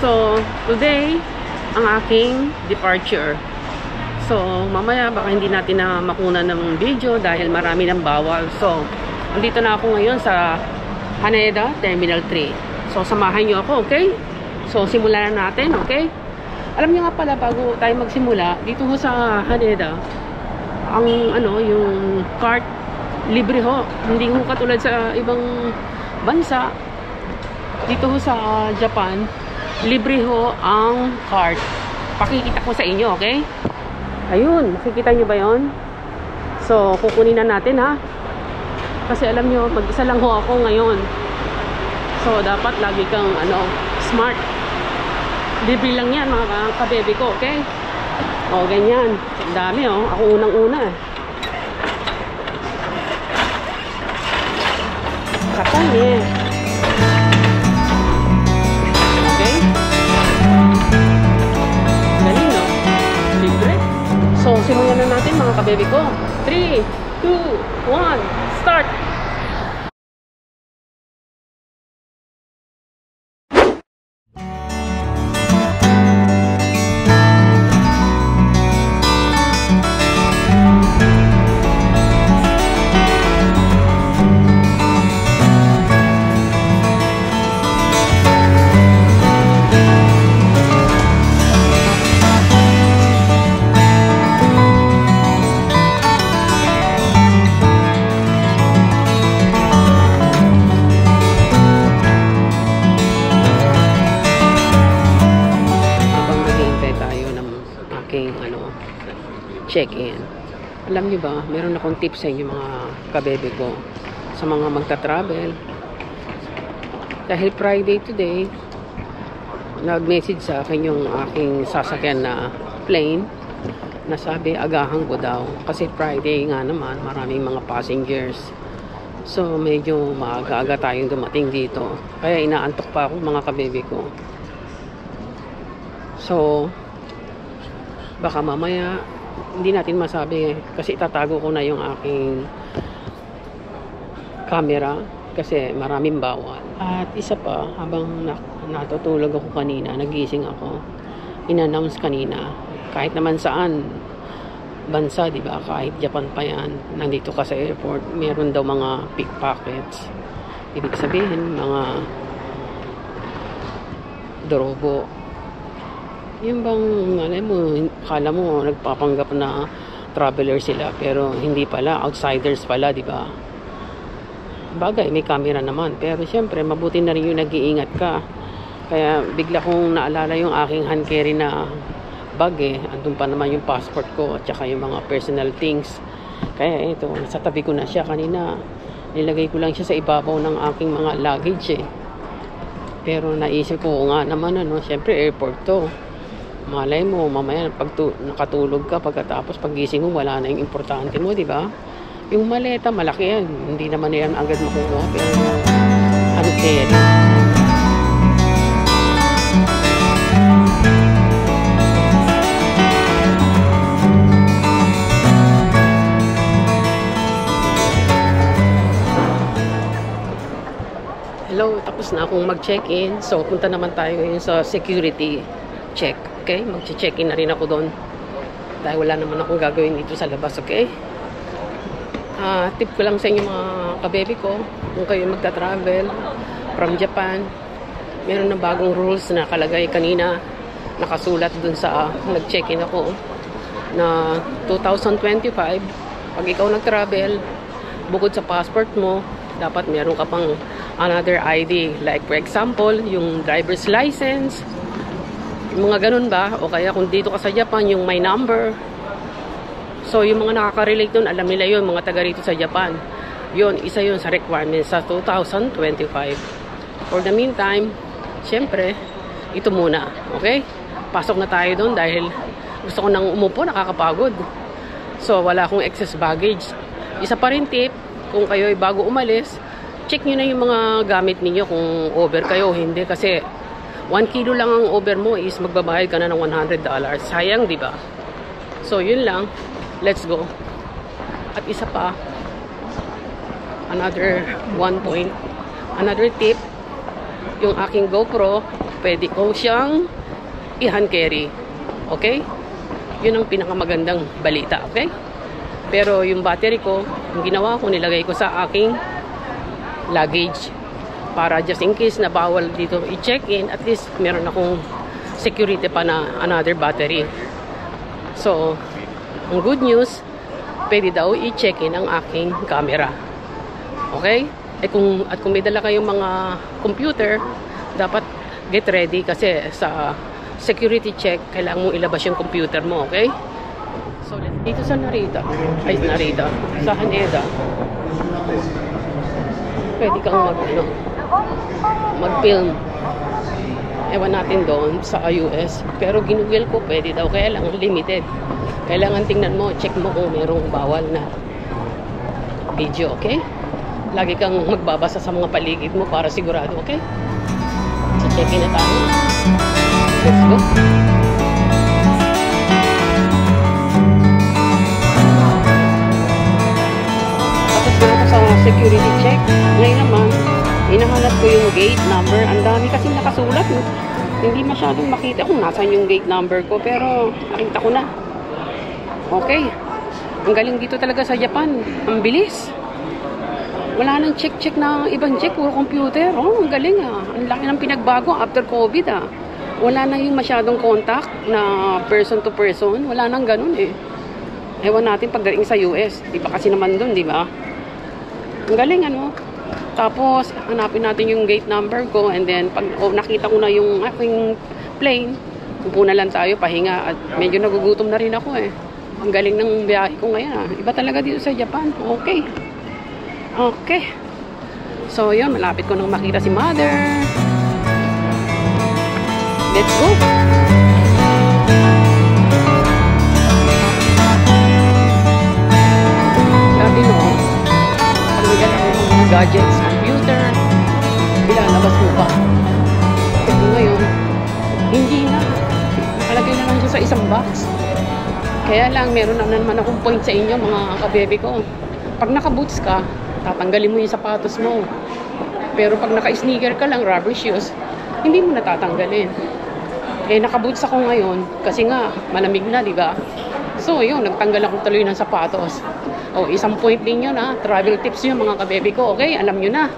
So, today, ang aking departure. So, mamaya baka hindi natin na makunan ng video dahil marami ng bawal. So, andito na ako ngayon sa Haneda Terminal 3. So, samahan nyo ako, okay? So, simulan na natin, okay? Alam nyo nga pala, bago tayo magsimula, dito ho sa Haneda, ang yung cart, libre ho. Hindi ho katulad sa ibang bansa. Dito ho sa Japan, libre ho ang cart. Pakikita ko sa inyo, okay? Ayun, makikita nyo ba yon? So, kukunin na natin ha. Kasi alam nyo, mag-isa lang ho ako ngayon. So, dapat lagi kang smart. Libre lang yan mga kabebe ko, okay? O, ganyan. Ang dami ako unang-una Kapal eh. Okay? Galing, no? Libre. So, simulan na natin mga kabebe ko. 3, 2, 1, start! Check-in. Alam niyo ba, meron akong tips sa inyo mga kabebe ko sa mga magta-travel. Dahil Friday today, nag-message sa akin yung aking sasakyan na plane na sabi agahan ko daw kasi Friday nga naman maraming mga passengers. So medyo maaga-aga tayong dumating dito. Kaya inaantok pa ako mga kabebe ko. So baka mamaya hindi natin masabi kasi itatago ko na yung aking camera kasi maraming bawal. At isa pa, habang natutulog ako kanina, nagising ako, in-announce kanina, kahit naman saan bansa, di ba? Kahit Japan pa yan, nandito ka sa airport, meron daw mga pickpockets. Ibig sabihin, mga drobo. Yung bang, alam mo, akala mo, nagpapanggap na traveler sila, pero hindi pala, outsiders pala, di ba? Bagay, may camera naman, pero syempre, mabuti na rin yung nag-iingat ka. Kaya, bigla kong naalala yung aking hand carry na bag andun pa naman yung passport ko, at saka yung mga personal things. Kaya ito, nasa tabi ko na siya kanina. Nilagay ko lang siya sa ibabaw ng aking mga luggage Pero naisip ko nga naman, syempre, airport to. Malay mo, mamaya pag nakatulog ka, pagkatapos pagising mo, wala na yung importante mo, di ba? Yung maleta, malaki yan. Hindi naman yan agad makukuha, pero hand carry. Hello, tapos na akong mag-check-in. So, punta naman tayo ngayon sa security check. Okay? Mag-check-in na rin ako doon. Dahil wala naman akong gagawin dito sa labas. Okay? Tip ko lang sa inyo mga kabebe ko, kung kayo magta-travel from Japan, meron na bagong rules na kalagay kanina. Nakasulat doon sa nag-check-in ako na 2025, pag ikaw nag-travel, bukod sa passport mo, dapat meron ka pang another ID. Like for example, yung driver's license, yung mga ganun ba? O kaya kung dito ka sa Japan, yung my number. So, yung mga nakaka-relate dun, alam nila yun, mga taga rito sa Japan. Yun, isa yun sa requirements sa 2025. For the meantime, syempre, ito muna. Okay? Pasok na tayo dun dahil gusto ko nang umupo, nakakapagod. So, wala akong excess baggage. Isa pa rin tip, kung kayo ay bago umalis, check nyo na yung mga gamit ninyo kung over kayo, hindi. Kasi 1 kilo lang ang over mo is magbabayad ka na ng $100. Sayang, di ba? So, yun lang. Let's go. At isa pa, another tip, yung aking GoPro, pwede ko siyang i-hand carry. Okay? Yun ang pinakamagandang balita. Okay? Pero yung battery ko, yung ginawa ko, nilagay ko sa aking luggage. Para just in case na bawal dito i-check-in, at least meron akong security pa na another battery. So, ang good news, pwede daw i-check-in ang aking camera. Okay? Kung may dala kayong mga computer, dapat get ready kasi sa security check, kailangan mo ilabas yung computer mo. Okay? So, dito sa sa Haneda, pwede kang mag-film. Ewan natin doon sa US. Pero ginugel ko, pwede daw. Kaya lang, limited. Kailangan tingnan mo, check mo kung merong bawal na video, okay? Lagi kang magbabasa sa mga paligid mo para sigurado, okay? So, check-in na tayo. Let's go. Tapos na ako sa security check. Ngayon naman, hinahanap ko yung gate number. Ang dami kasi nakasulat. Hindi masyadong makita kung nasan yung gate number ko. Pero nakita ko na. Okay. Ang galing dito talaga sa Japan. Ang bilis. Wala nang check-check na ibang check. Puro computer. Oh, ang galing ah. Ang laki ng pinagbago after COVID ah. Wala na yung masyadong contact na person to person. Wala nang ganun eh. Ewan natin pagdating sa US. Iba kasi naman dun, di ba? Ang galing ano. Tapos, hanapin natin yung gate number ko and then, pag nakita ko na yung aking plane, upo na lang tayo, pahinga at medyo nagugutom na rin ako eh. Ang galing ng biyahe ko ngayon ah. Iba talaga dito sa Japan. Okay. Okay. So, yun. Malapit ko nang makita si Mother. Let's go. Sabi no, gadgets, computer, ilalabas mo ba? Pero ngayon, hindi na. Nakalagay na lang siya sa isang box. Kaya lang, meron na naman akong point sa inyo, mga kabebe ko. Pag naka-boots ka, tatanggalin mo yung sapatos mo. Pero pag naka-sneaker ka lang, rubber shoes, hindi mo natatanggalin. Naka-boots ako ngayon, kasi nga, malamig na, di ba? So, yun, nagtanggal ako tuloy ng sapatos. O, isang point din yun, ha? Travel tips yun, mga kabebe ko. Okay, alam nyo na.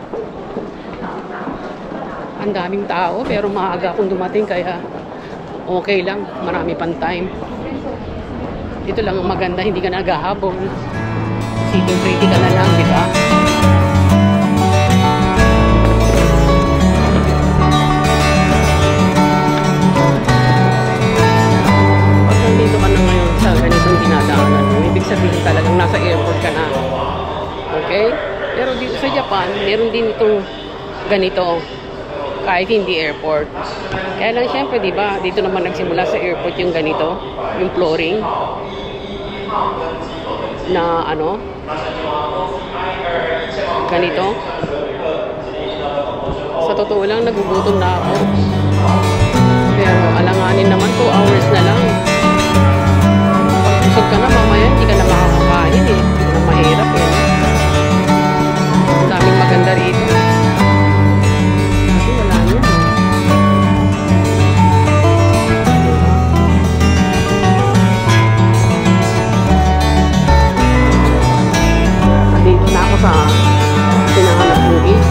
Ang daming tao, pero maaga akong dumating, kaya okay lang. Marami pang time. Dito lang ang maganda, hindi ka naghahabol. Sitting pretty ka na lang, di ba? Dito ka na ngayon sa ganitong dinadaanan mo, ibig sabihin talagang nasa airport ka na. Okay? Pero dito sa Japan, meron din itong ganito kahit hindi airport. Kaya lang syempre, di ba, dito naman nagsimula sa airport yung ganito, yung flooring na ano, ganito. Sa totoo lang, nagugutom na ako. Pero alanganin naman, 2 hours na lang. Busog ka na, mamaya hindi ka na makakakain eh. Mahirap eh. Ang daming maganda rito. Kasi wala niya. Dito na ako sa pinahanap ng gate.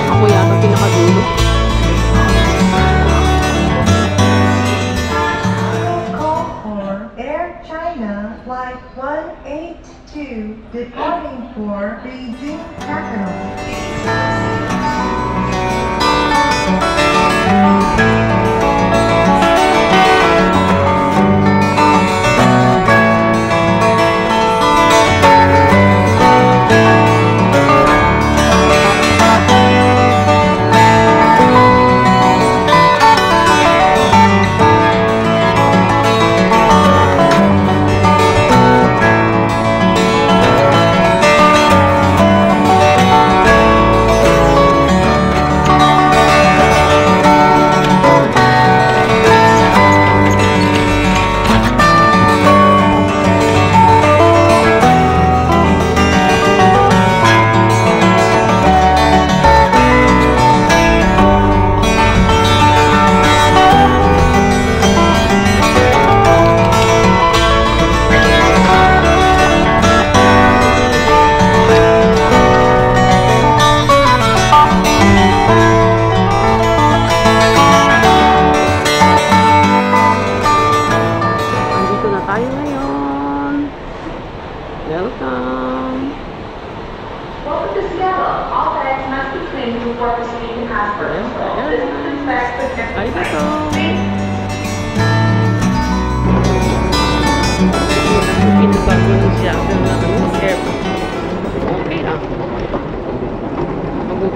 Ako yata pinakadulo. Flight 182 departing for Beijing capital.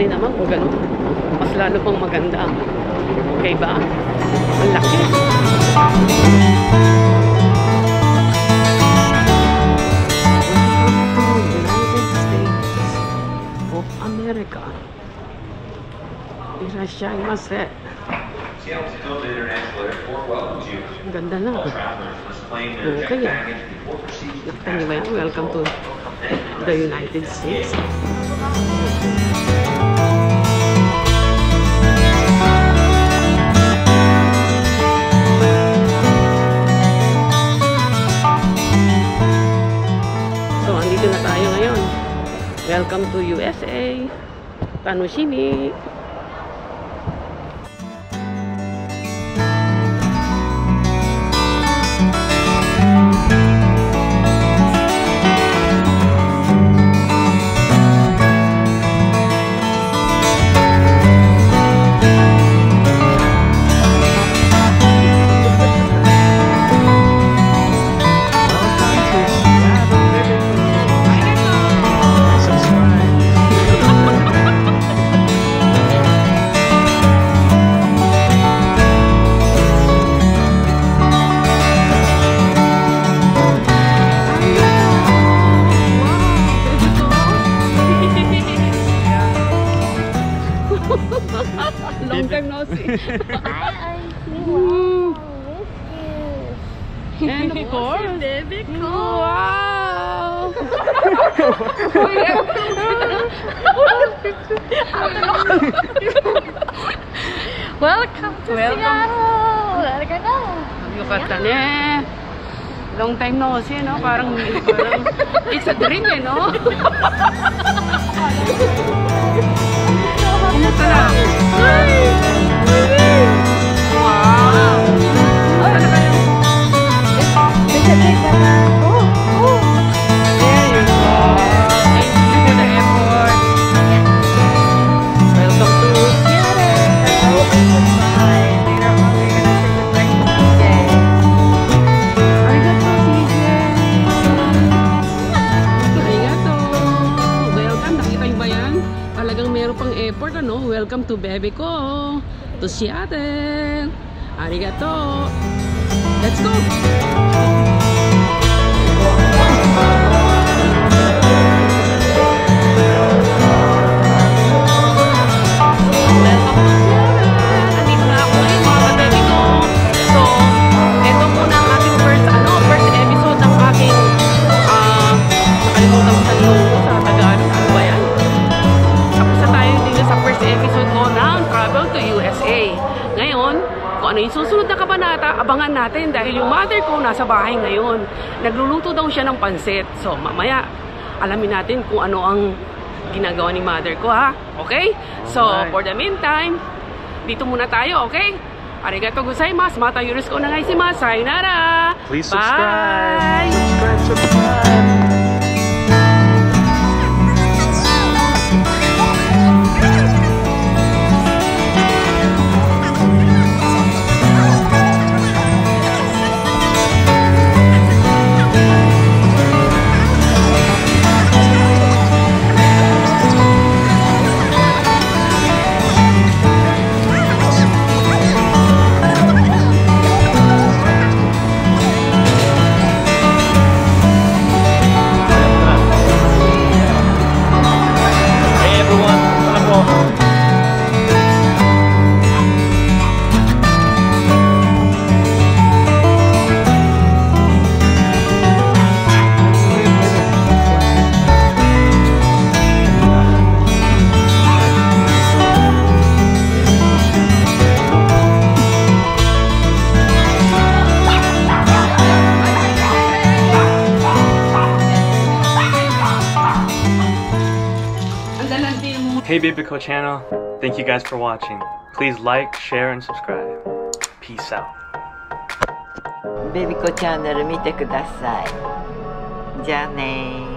Italy naman kung gano'n. Mas lalo pang maganda. Okay ba? Ang laki. United States of America. Irashaimase. Ang ganda na. Okay. Nakita niyo ba yan? Welcome to the United States. So, andito na tayo ngayon. Welcome to USA. Tanoshimi. Long time no see. And of course, baby, wow! Welcome to Seattle! Yukata ne. Long time no see, no? Parang it's a dream, eh, no? Kumusta na? Wow! Saan na kayo? There you go. Thank you for the effort. Welcome to Seattle. Arigato, CJ. Arigato. Welcome. Nakita niyo ba yan? Talagang meron pang effort, ano? Welcome to bebe ko. To Seattle. Arigato. Let's go. Ano yung susunod na kabanata, abangan natin dahil yung mother ko nasa bahay ngayon. Nagluluto daw siya ng pansit. So, mamaya, alamin natin kung ano ang ginagawa ni mother ko, ha? Okay? So, for the meantime, dito muna tayo, okay? Arigato gozaimasu. Mata yoroshiku onegaishimasu. Sayonara! Please subscribe! Bye! Subscribe! Hey Babyco channel, thank you guys for watching. Please like, share, and subscribe. Peace out. ベビコチャンネル見てください。じゃあねー。